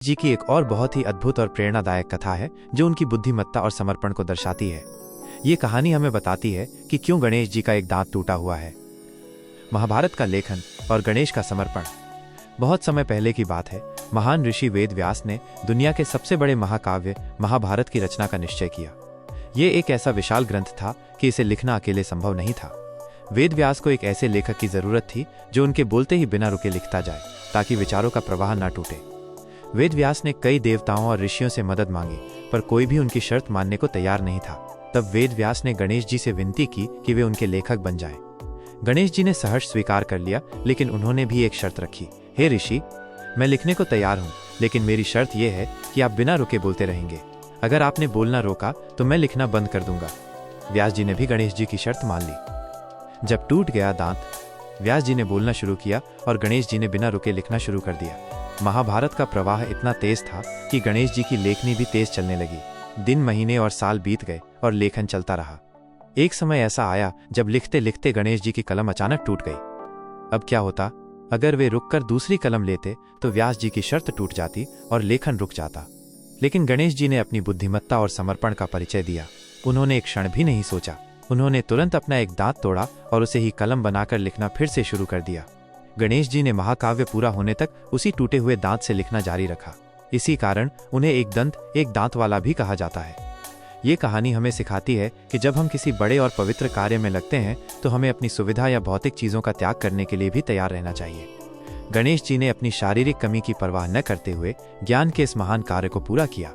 जी की एक और बहुत ही अद्भुत और प्रेरणादायक कथा है जो उनकी बुद्धिमत्ता और समर्पण को दर्शाती है। ये कहानी हमें बताती है कि क्यों गणेश जी का एक दांत टूटा हुआ है। महाभारत का लेखन और गणेश का समर्पण। बहुत समय पहले की बात है, महान ऋषि वेद व्यास ने दुनिया के सबसे बड़े महाकाव्य महाभारत की रचना का निश्चय किया। ये एक ऐसा विशाल ग्रंथ था कि इसे लिखना अकेले संभव नहीं था। वेद व्यास को एक ऐसे लेखक की जरूरत थी जो उनके बोलते ही बिना रुके लिखता जाए ताकि विचारों का प्रवाह न टूटे। वेद व्यास ने कई देवताओं और ऋषियों से मदद मांगी, पर कोई भी उनकी शर्त मानने को तैयार नहीं था। तब वेद व्यास ने गणेश जी से विनती की कि वे उनके लेखक बन जाएं। गणेश जी ने सहर्ष स्वीकार कर लिया, लेकिन उन्होंने भी एक शर्त रखी। हे ऋषि, मैं लिखने को तैयार हूँ, लेकिन मेरी शर्त यह है कि आप बिना रुके बोलते रहेंगे। अगर आपने बोलना रोका तो मैं लिखना बंद कर दूंगा। व्यास जी ने भी गणेश जी की शर्त मान ली। जब टूट गया दांत, व्यास जी ने बोलना शुरू किया और गणेश जी ने बिना रुके लिखना शुरू कर दिया। महाभारत का प्रवाह इतना तेज था कि गणेश जी की लेखनी भी तेज चलने लगी। दिन, महीने और साल बीत गए और लेखन चलता रहा। एक समय ऐसा आया जब लिखते लिखते गणेश जी की कलम अचानक टूट गई। अब क्या होता? अगर वे रुककर दूसरी कलम लेते तो व्यास जी की शर्त टूट जाती और लेखन रुक जाता। लेकिन गणेश जी ने अपनी बुद्धिमत्ता और समर्पण का परिचय दिया। उन्होंने एक क्षण भी नहीं सोचा। उन्होंने तुरंत अपना एक दांत तोड़ा और उसे ही कलम बनाकर लिखना फिर से शुरू कर दिया। गणेश जी ने महाकाव्य पूरा होने तक उसी टूटे हुए दांत से लिखना जारी रखा। इसी कारण उन्हें एक दंत एक दांत वाला भी कहा जाता है। ये कहानी हमें सिखाती है कि जब हम किसी बड़े और पवित्र कार्य में लगते हैं तो हमें अपनी सुविधा या भौतिक चीजों का त्याग करने के लिए भी तैयार रहना चाहिए। गणेश जी ने अपनी शारीरिक कमी की परवाह न करते हुए ज्ञान के इस महान कार्य को पूरा किया।